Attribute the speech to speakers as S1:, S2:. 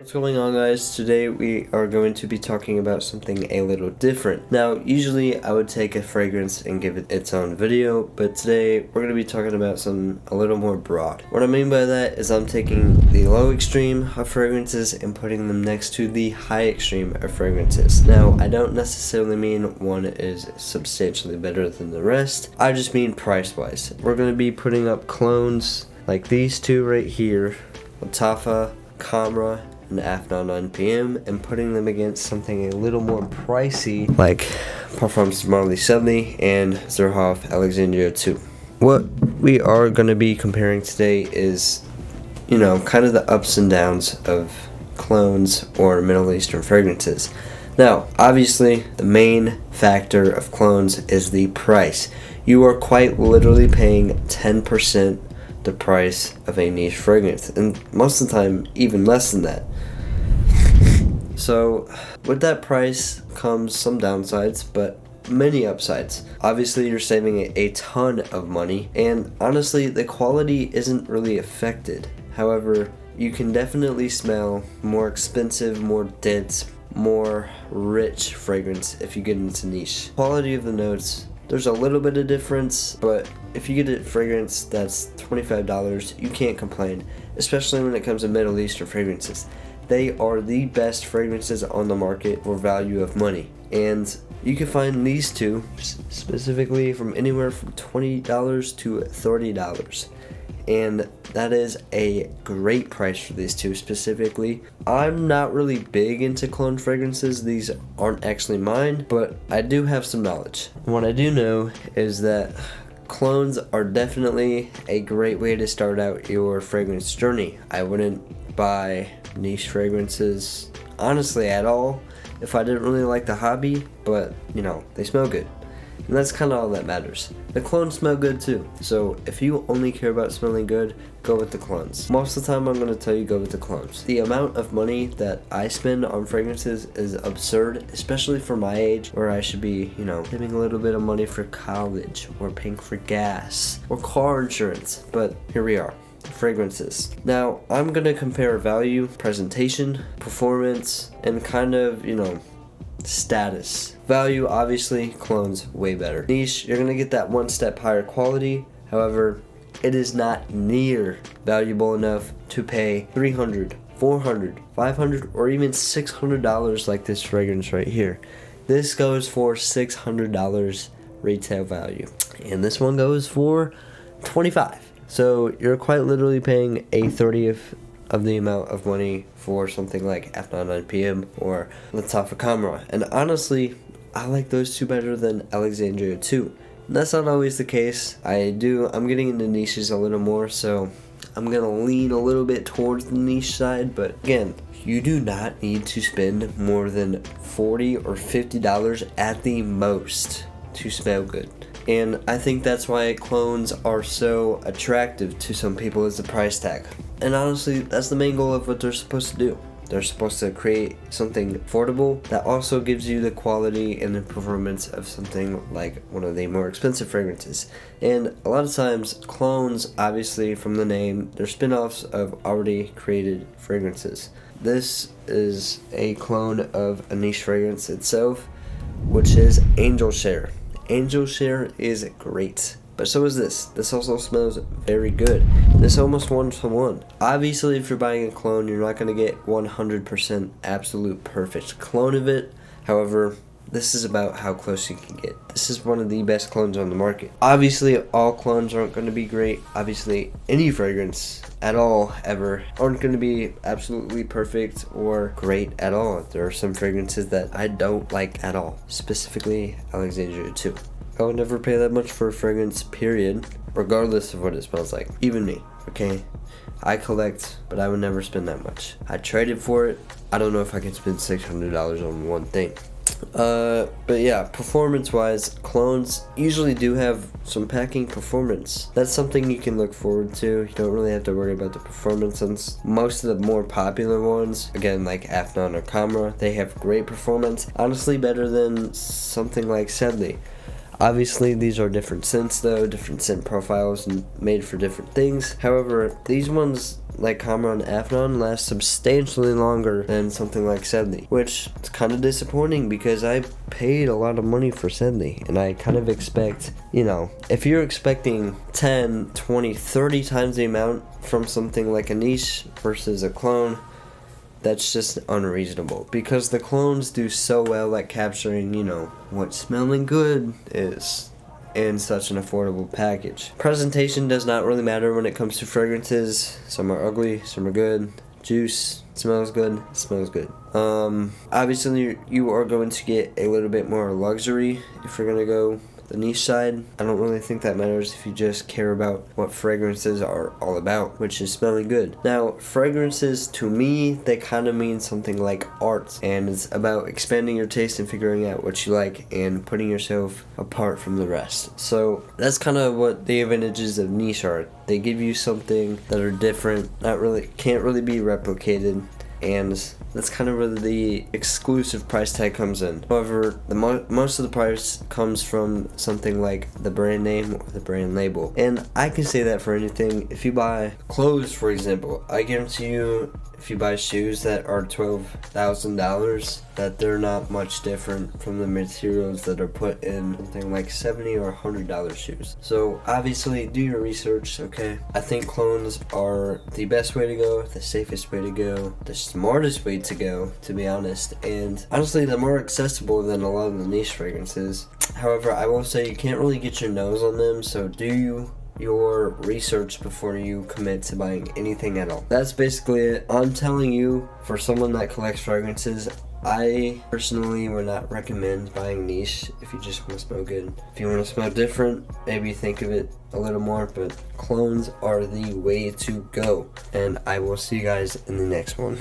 S1: What's going on, guys? Today we are going to be talking about something a little different. Now, usually I would take a fragrance and give it its own video, but today we're going to be talking about something a little more broad. What I mean by that is I'm taking the low extreme of fragrances and putting them next to the high extreme of fragrances. Now, I don't necessarily mean one is substantially better than the rest. I just mean price-wise. We're going to be putting up clones like these two right here, Lattafa, Camera, and Afnan 9PM, and putting them against something a little more pricey like Parfums de Marly 70 and Xerhoff Alexandria 2. What we are going to be comparing today is, kind of the ups and downs of clones or Middle Eastern fragrances. Now, obviously, the main factor of clones is the price. You are quite literally paying 10% the price of a niche fragrance, and most of the time even less than that. So with that price comes some downsides, but many upsides. Obviously, you're saving a ton of money, and honestly, the quality isn't really affected. However, you can definitely smell more expensive, more dense, more rich fragrance if you get into niche. Quality of the notes, there's a little bit of difference, but if you get a fragrance that's $25, you can't complain, especially when it comes to Middle Eastern fragrances. They are the best fragrances on the market for value of money, and you can find these two specifically from anywhere from $20 to $30, and that is a great price for these two specifically. I'm not really big into clone fragrances. These aren't actually mine, but I do have some knowledge. What I do know is that clones are definitely a great way to start out your fragrance journey. I wouldn't buy niche fragrances honestly at all if I didn't really like the hobby, but they smell good, and that's kind of all that matters. The clones smell good too, so if you only care about smelling good, go with the clones. Most of the time I'm going to tell you go with the clones. The amount of money that I spend on fragrances is absurd, especially for my age, where I should be saving a little bit of money for college or paying for gas or car insurance, but here we are. Fragrances. Now, I'm going to compare value, presentation, performance, and kind of, status. Value, obviously, clones way better. Niche, you're going to get that one step higher quality. However, it is not near valuable enough to pay $300, $400, $500, or even $600 like this fragrance right here. This goes for $600 retail value, and this one goes for $25. So you're quite literally paying a 30th of the amount of money for something like Afnan 9PM or Lattafa Camera. And honestly, I like those two better than Alexandria 2. And that's not always the case. I'm getting into niches a little more, so I'm going to lean a little bit towards the niche side. But again, you do not need to spend more than $40 or $50 at the most to smell good. And I think that's why clones are so attractive to some people, is the price tag. And honestly, that's the main goal of what they're supposed to do. They're supposed to create something affordable that also gives you the quality and the performance of something like one of the more expensive fragrances. And a lot of times, clones, obviously from the name, they're spin-offs of already created fragrances. This is a clone of a niche fragrance itself, which is Angel Share. Angel Share is great, but so is this. This also smells very good. This almost 1-to-1. Obviously, if you're buying a clone, you're not going to get 100% absolute perfect clone of it. However, this is about how close you can get. This is one of the best clones on the market. Obviously, all clones aren't going to be great. Obviously, any fragrance at all ever aren't going to be absolutely perfect or great at all. There are some fragrances that I don't like at all, specifically Alexandria 2. I would never pay that much for a fragrance, period, regardless of what it smells like. Even me, okay? I collect, but I would never spend that much. I traded for it. I don't know if I can spend $600 on one thing. But yeah, performance-wise, clones usually do have some packing performance. That's something you can look forward to. You don't really have to worry about the performance on most of the more popular ones. Again, like Afnan or Camera, they have great performance. Honestly, better than something like Sedley. Obviously, these are different scents though, different scent profiles and made for different things. However, these ones like Cameron Afnon last substantially longer than something like Sedley, which is kind of disappointing because I paid a lot of money for Sedley, and I kind of expect, if you're expecting 10, 20, 30 times the amount from something like a niche versus a clone, that's just unreasonable, because the clones do so well at capturing, what smelling good is in such an affordable package. Presentation does not really matter when it comes to fragrances. Some are ugly, some are good. Juice smells good, smells good. Obviously you are going to get a little bit more luxury if you're gonna go the niche side. I don't really think that matters if you just care about what fragrances are all about, which is smelling good. Now, fragrances, to me, they kind of mean something like art, and it's about expanding your taste and figuring out what you like and putting yourself apart from the rest. So that's kind of what the advantages of niche are. They give you something that are different, can't really be replicated, and that's kind of where the exclusive price tag comes in. However, most of the price comes from something like the brand name or the brand label. And I can say that for anything. If you buy clothes, for example, I guarantee you, if you buy shoes that are $12,000, that they're not much different from the materials that are put in something like $70 or $100 shoes. So obviously, do your research, okay? I think clones are the best way to go, the safest way to go, the smartest way to go, to be honest, and honestly, they're more accessible than a lot of the niche fragrances. However, I will say you can't really get your nose on them, so do your research before you commit to buying anything at all. That's basically it. I'm telling you, for someone that collects fragrances, I personally would not recommend buying niche if you just want to smell good. If you want to smell different, maybe think of it a little more, but clones are the way to go. And I will see you guys in the next one.